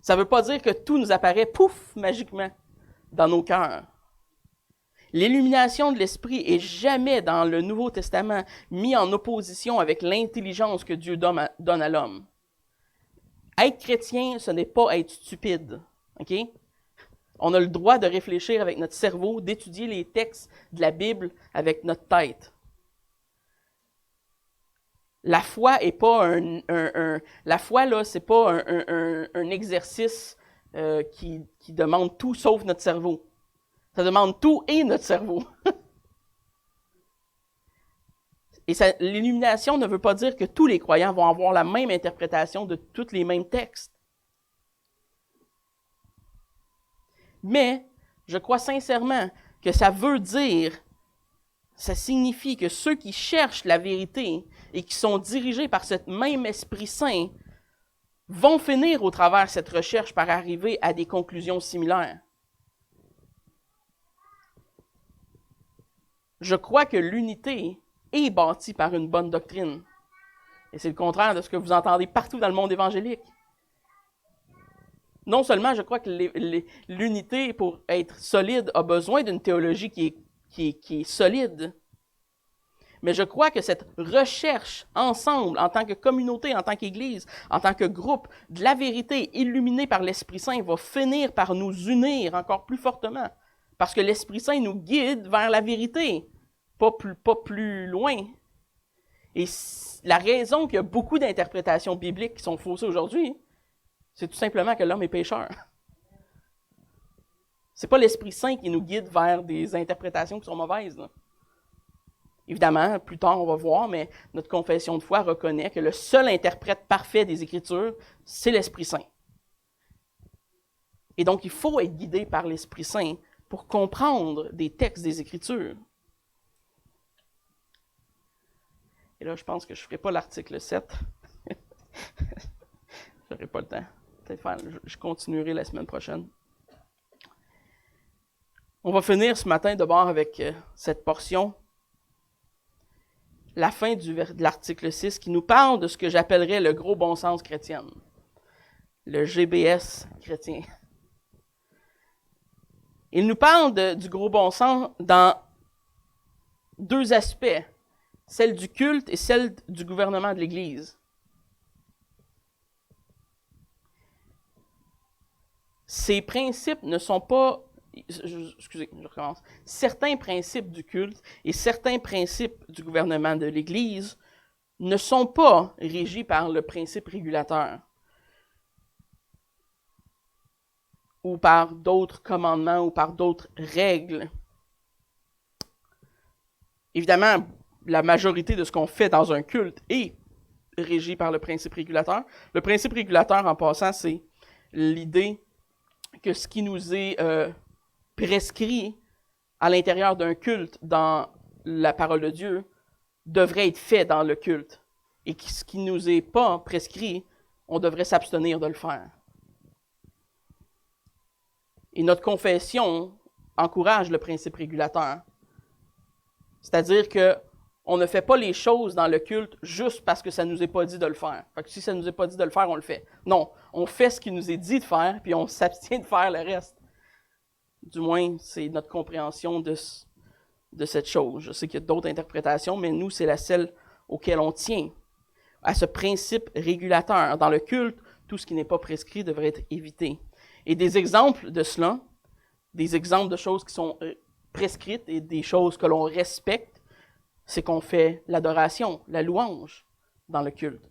Ça ne veut pas dire que tout nous apparaît, pouf, magiquement, dans nos cœurs. L'illumination de l'Esprit est jamais dans le Nouveau Testament mis en opposition avec l'intelligence que Dieu donne à l'homme. Être chrétien, ce n'est pas être stupide. OK? On a le droit de réfléchir avec notre cerveau, d'étudier les textes de la Bible avec notre tête. La foi est pas la foi là, c'est pas un exercice qui demande tout sauf notre cerveau. Ça demande tout et notre cerveau. Et l'illumination ne veut pas dire que tous les croyants vont avoir la même interprétation de tous les mêmes textes. Mais je crois sincèrement que ça signifie que ceux qui cherchent la vérité et qui sont dirigés par ce même Esprit Saint vont finir au travers de cette recherche par arriver à des conclusions similaires. Je crois que l'unité est bâtie par une bonne doctrine. Et c'est le contraire de ce que vous entendez partout dans le monde évangélique. Non seulement je crois que l'unité, pour être solide, a besoin d'une théologie qui est solide, mais je crois que cette recherche ensemble, en tant que communauté, en tant qu'Église, en tant que groupe, de la vérité illuminée par l'Esprit Saint va finir par nous unir encore plus fortement. Parce que l'Esprit Saint nous guide vers la vérité, pas plus loin. Et la raison qu'il y a beaucoup d'interprétations bibliques qui sont faussées aujourd'hui, c'est tout simplement que l'homme est pécheur. C'est pas l'Esprit Saint qui nous guide vers des interprétations qui sont mauvaises, là. Évidemment, plus tard on va voir, mais notre confession de foi reconnaît que le seul interprète parfait des Écritures, c'est l'Esprit Saint. Et donc, il faut être guidé par l'Esprit Saint pour comprendre des textes des Écritures. Et là, je pense que je ne ferai pas l'article 7. Je n'aurai pas le temps. Je continuerai la semaine prochaine. On va finir ce matin d'abord avec cette portion, la fin de l'article 6, qui nous parle de ce que j'appellerais le gros bon sens chrétien, le GBS chrétien. Il nous parle du gros bon sens dans deux aspects, celle du culte et celle du gouvernement de l'Église. Ces principes ne sont pas... Excusez, je recommence. Certains principes du culte et certains principes du gouvernement de l'Église ne sont pas régis par le principe régulateur ou par d'autres commandements ou par d'autres règles. Évidemment, la majorité de ce qu'on fait dans un culte est régi par le principe régulateur. Le principe régulateur, en passant, c'est l'idée que ce qui nous est prescrit à l'intérieur d'un culte dans la parole de Dieu devrait être fait dans le culte. Et ce qui ne nous est pas prescrit, on devrait s'abstenir de le faire. Et notre confession encourage le principe régulateur. C'est-à-dire qu'on ne fait pas les choses dans le culte juste parce que ça ne nous est pas dit de le faire. Fait que si ça ne nous est pas dit de le faire, on le fait. Non, on fait ce qui nous est dit de faire, puis on s'abstient de faire le reste. Du moins, c'est notre compréhension de de cette chose. Je sais qu'il y a d'autres interprétations, mais nous, c'est la seule auquel on tient, à ce principe régulateur. Dans le culte, tout ce qui n'est pas prescrit devrait être évité. Et des exemples de cela, des exemples de choses qui sont prescrites et des choses que l'on respecte, c'est qu'on fait l'adoration, la louange dans le culte.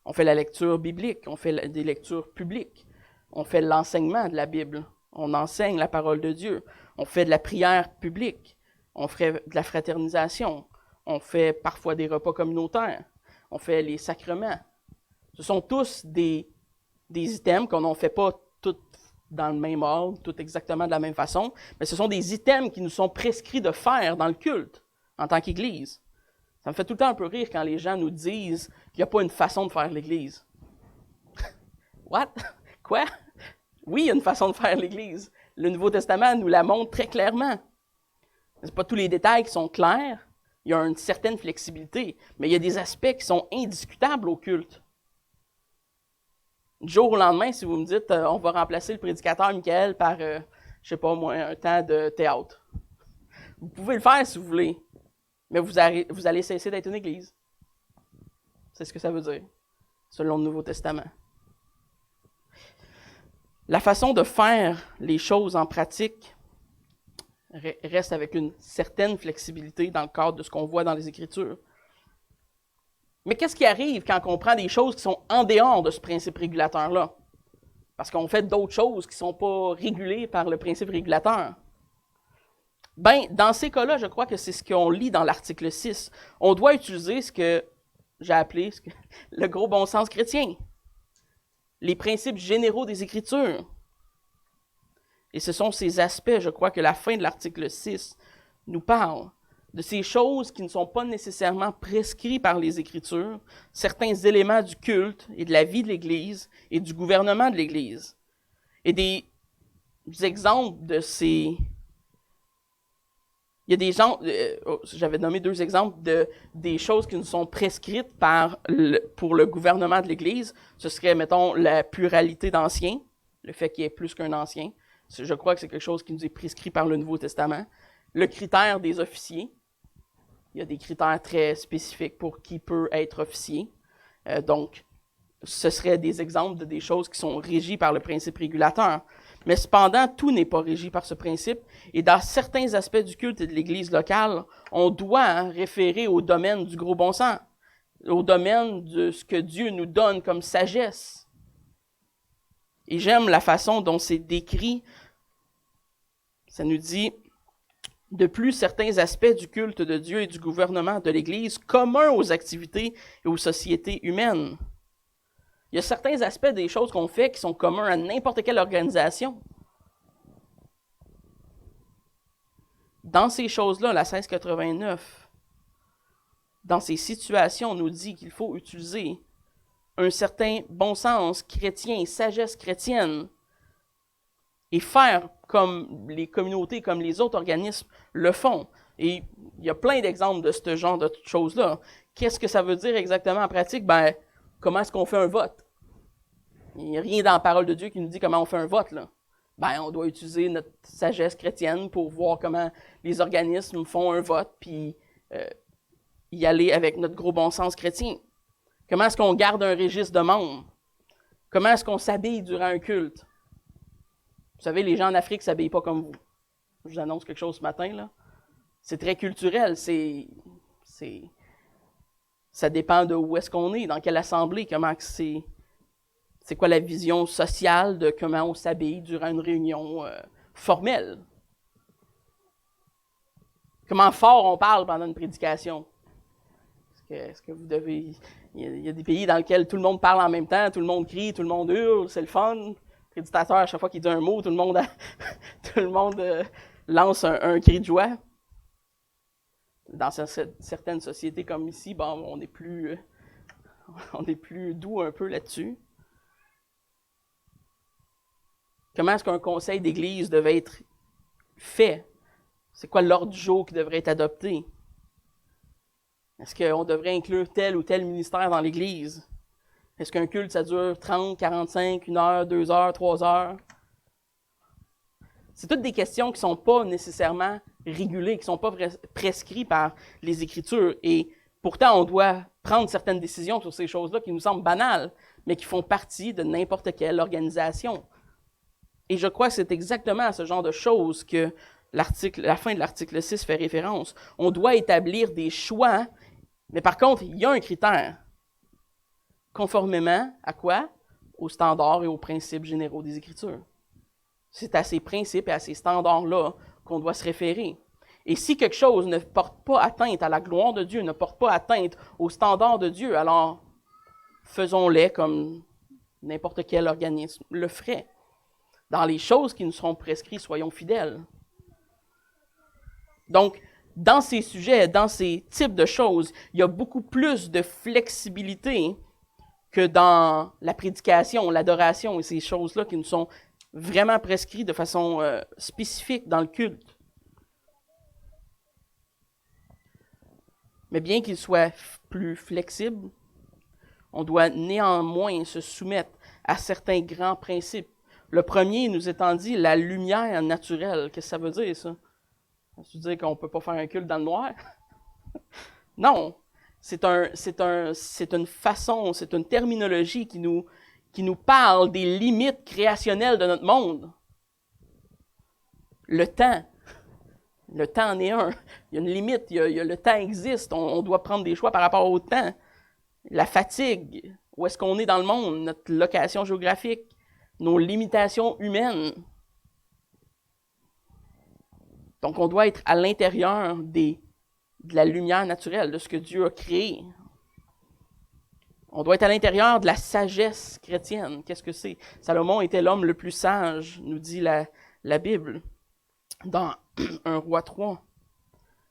On fait la lecture biblique, on fait des lectures publiques, on fait l'enseignement de la Bible, on enseigne la parole de Dieu, on fait de la prière publique, on fait de la fraternisation, on fait parfois des repas communautaires, on fait les sacrements. Ce sont tous des items qu'on ne fait pas tous dans le même ordre, tout exactement de la même façon, mais ce sont des items qui nous sont prescrits de faire dans le culte en tant qu'Église. Ça me fait tout le temps un peu rire quand les gens nous disent qu'il n'y a pas une façon de faire l'Église. What? Quoi? Oui, il y a une façon de faire l'Église. Le Nouveau Testament nous la montre très clairement. Ce n'est pas tous les détails qui sont clairs. Il y a une certaine flexibilité, mais il y a des aspects qui sont indiscutables au culte. Du jour au lendemain, si vous me dites on va remplacer le prédicateur Michael par, je sais pas moi, un temps de théâtre. Vous pouvez le faire si vous voulez, mais vous allez cesser d'être une église. C'est ce que ça veut dire, selon le Nouveau Testament. La façon de faire les choses en pratique reste avec une certaine flexibilité dans le cadre de ce qu'on voit dans les Écritures. Mais qu'est-ce qui arrive quand on prend des choses qui sont en dehors de ce principe régulateur-là? Parce qu'on fait d'autres choses qui ne sont pas régulées par le principe régulateur. Bien, dans ces cas-là, je crois que c'est ce qu'on lit dans l'article 6. On doit utiliser ce que j'ai appelé le gros bon sens chrétien. Les principes généraux des Écritures. Et ce sont ces aspects, je crois, que la fin de l'article 6 nous parle. De ces choses qui ne sont pas nécessairement prescrites par les Écritures, certains éléments du culte et de la vie de l'Église et du gouvernement de l'Église. Et des exemples de ces... Il y a des gens, j'avais nommé 2 exemples des choses qui nous sont prescrites pour le gouvernement de l'Église. Ce serait, mettons, la pluralité d'anciens, le fait qu'il y ait plus qu'un ancien. Je crois que c'est quelque chose qui nous est prescrit par le Nouveau Testament. Le critère des officiers. Il y a des critères très spécifiques pour qui peut être officier. Donc, ce seraient des exemples de des choses qui sont régies par le principe régulateur. Mais cependant, tout n'est pas régi par ce principe. Et dans certains aspects du culte et de l'Église locale, on doit référer au domaine du gros bon sens, au domaine de ce que Dieu nous donne comme sagesse. Et j'aime la façon dont c'est décrit. Ça nous dit... De plus, certains aspects du culte de Dieu et du gouvernement de l'Église communs aux activités et aux sociétés humaines. Il y a certains aspects des choses qu'on fait qui sont communs à n'importe quelle organisation. Dans ces choses-là, la 1689, dans ces situations, on nous dit qu'il faut utiliser un certain bon sens chrétien, sagesse chrétienne, et faire comme les communautés, comme les autres organismes le font. Et il y a plein d'exemples de ce genre de choses-là. Qu'est-ce que ça veut dire exactement en pratique? Ben, comment est-ce qu'on fait un vote? Il n'y a rien dans la parole de Dieu qui nous dit comment on fait un vote, là. Ben, on doit utiliser notre sagesse chrétienne pour voir comment les organismes font un vote, puis y aller avec notre gros bon sens chrétien. Comment est-ce qu'on garde un registre de membres? Comment est-ce qu'on s'habille durant un culte? Vous savez, les gens en Afrique ne s'habillent pas comme vous. Je vous annonce quelque chose ce matin, là. C'est très culturel. Ça dépend de où est-ce qu'on est, dans quelle assemblée, comment c'est quoi la vision sociale de comment on s'habille durant une réunion formelle. Comment fort on parle pendant une prédication. Est-ce que vous devez... Il y a des pays dans lesquels tout le monde parle en même temps, tout le monde crie, tout le monde hurle, c'est le fun. Le prédicateur, à chaque fois qu'il dit un mot, tout le monde lance un cri de joie. Dans certaines sociétés comme ici, bon, on est plus doux un peu là-dessus. Comment est-ce qu'un conseil d'église devait être fait? C'est quoi l'ordre du jour qui devrait être adopté? Est-ce qu'on devrait inclure tel ou tel ministère dans l'église? Est-ce qu'un culte, ça dure 30, 45, 1 heure, 2 heures, 3 heures? C'est toutes des questions qui ne sont pas nécessairement régulées, qui ne sont pas prescrites par les Écritures. Et pourtant, on doit prendre certaines décisions sur ces choses-là qui nous semblent banales, mais qui font partie de n'importe quelle organisation. Et je crois que c'est exactement à ce genre de choses que la fin de l'article 6 fait référence. On doit établir des choix, mais par contre, il y a un critère. Conformément à quoi? Aux standards et aux principes généraux des Écritures. C'est à ces principes et à ces standards-là qu'on doit se référer. Et si quelque chose ne porte pas atteinte à la gloire de Dieu, ne porte pas atteinte aux standards de Dieu, alors faisons-les comme n'importe quel organisme le ferait. Dans les choses qui nous seront prescrites, soyons fidèles. Donc, dans ces sujets, dans ces types de choses, il y a beaucoup plus de flexibilité que dans la prédication, l'adoration et ces choses-là qui nous sont vraiment prescrites de façon spécifique dans le culte. Mais bien qu'il soit plus flexible, on doit néanmoins se soumettre à certains grands principes. Le premier nous étant dit, la lumière naturelle. Qu'est-ce que ça veut dire, ça? Ça veut dire qu'on ne peut pas faire un culte dans le noir? Non. C'est une façon, c'est une terminologie qui nous parle des limites créationnelles de notre monde. Le temps. Le temps en est un. Il y a une limite, le temps existe, on doit prendre des choix par rapport au temps. La fatigue, où est-ce qu'on est dans le monde, notre location géographique, nos limitations humaines. Donc, on doit être à l'intérieur de la lumière naturelle, de ce que Dieu a créé. On doit être à l'intérieur de la sagesse chrétienne. Qu'est-ce que c'est? Salomon était l'homme le plus sage, nous dit la Bible, dans 1 Roi 3.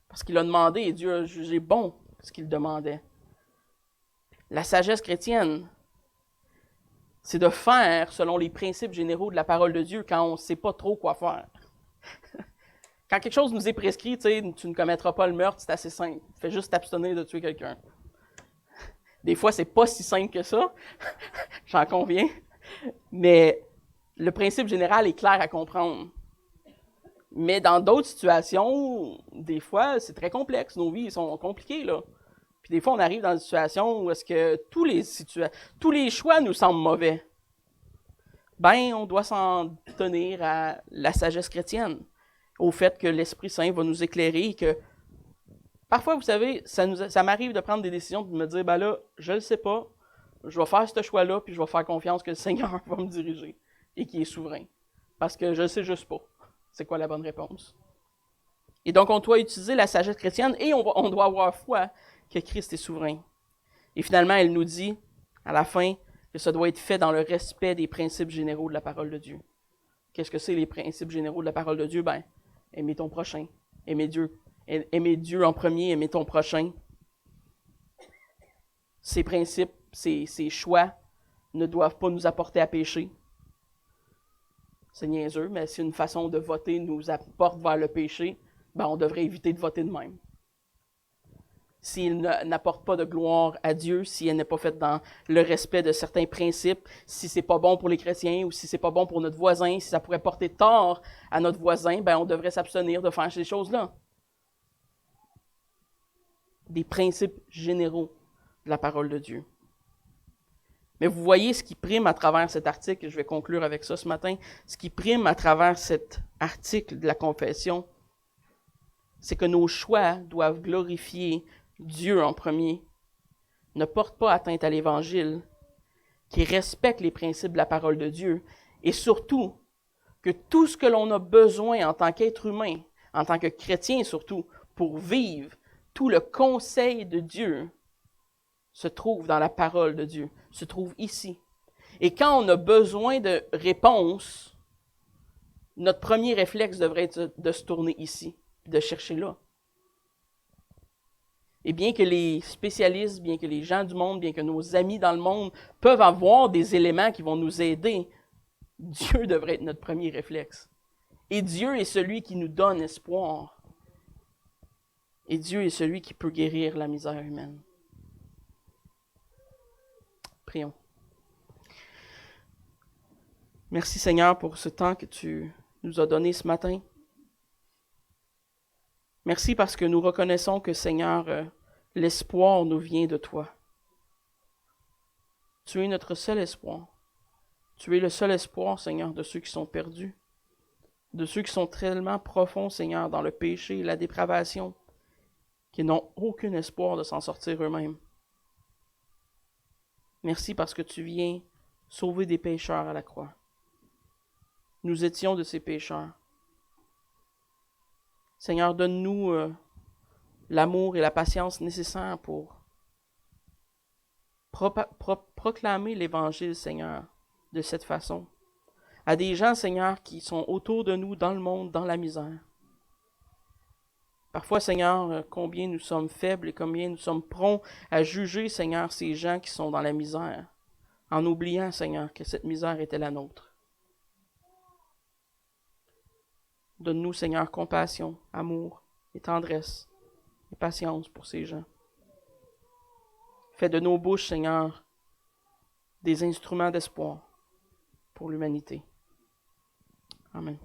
Parce qu'il a demandé, et Dieu a jugé bon ce qu'il demandait. La sagesse chrétienne, c'est de faire selon les principes généraux de la parole de Dieu quand on ne sait pas trop quoi faire. Quand quelque chose nous est prescrit, tu ne commettras pas le meurtre, c'est assez simple. Fais juste t'abstenir de tuer quelqu'un. Des fois, c'est pas si simple que ça, j'en conviens, mais le principe général est clair à comprendre. Mais dans d'autres situations, des fois, c'est très complexe. Nos vies sont compliquées, là. Puis des fois, on arrive dans une situation où est-ce que tous les choix nous semblent mauvais. Ben, on doit s'en tenir à la sagesse chrétienne, au fait que l'Esprit Saint va nous éclairer et que parfois, vous savez, ça m'arrive de prendre des décisions, de me dire, ben là, je le sais pas, je vais faire ce choix-là, puis je vais faire confiance que le Seigneur va me diriger et qu'il est souverain. Parce que je ne sais juste pas c'est quoi la bonne réponse. Et donc, on doit utiliser la sagesse chrétienne et on doit avoir foi que Christ est souverain. Et finalement, elle nous dit, à la fin, que ça doit être fait dans le respect des principes généraux de la parole de Dieu. Qu'est-ce que c'est les principes généraux de la parole de Dieu? Ben, aimer ton prochain, aimer Dieu. Aimer Dieu en premier, aimer ton prochain. Ces principes, ces choix ne doivent pas nous apporter à pécher. C'est niaiseux, mais si une façon de voter nous apporte vers le péché, ben on devrait éviter de voter de même. S'il n'apporte pas de gloire à Dieu, si elle n'est pas faite dans le respect de certains principes, si c'est pas bon pour les chrétiens ou si c'est pas bon pour notre voisin, si ça pourrait porter tort à notre voisin, ben on devrait s'abstenir de faire ces choses-là. Des principes généraux de la parole de Dieu. Mais vous voyez ce qui prime à travers cet article, et je vais conclure avec ça ce matin, ce qui prime à travers cet article de la confession, c'est que nos choix doivent glorifier Dieu en premier, ne portent pas atteinte à l'Évangile, qui respectent les principes de la parole de Dieu, et surtout, que tout ce que l'on a besoin en tant qu'être humain, en tant que chrétien surtout, pour vivre, tout le conseil de Dieu se trouve dans la parole de Dieu, se trouve ici. Et quand on a besoin de réponses, notre premier réflexe devrait être de se tourner ici, de chercher là. Et bien que les spécialistes, bien que les gens du monde, bien que nos amis dans le monde peuvent avoir des éléments qui vont nous aider, Dieu devrait être notre premier réflexe. Et Dieu est celui qui nous donne espoir. Et Dieu est celui qui peut guérir la misère humaine. Prions. Merci Seigneur pour ce temps que tu nous as donné ce matin. Merci parce que nous reconnaissons que, Seigneur, l'espoir nous vient de toi. Tu es notre seul espoir. Tu es le seul espoir, Seigneur, de ceux qui sont perdus, de ceux qui sont tellement profonds, Seigneur, dans le péché et la dépravation, qui n'ont aucun espoir de s'en sortir eux-mêmes. Merci parce que tu viens sauver des pécheurs à la croix. Nous étions de ces pécheurs. Seigneur, donne-nous l'amour et la patience nécessaires pour proclamer l'Évangile, Seigneur, de cette façon. À des gens, Seigneur, qui sont autour de nous, dans le monde, dans la misère. Parfois, Seigneur, combien nous sommes faibles et combien nous sommes prompts à juger, Seigneur, ces gens qui sont dans la misère, en oubliant, Seigneur, que cette misère était la nôtre. Donne-nous, Seigneur, compassion, amour et tendresse et patience pour ces gens. Fais de nos bouches, Seigneur, des instruments d'espoir pour l'humanité. Amen.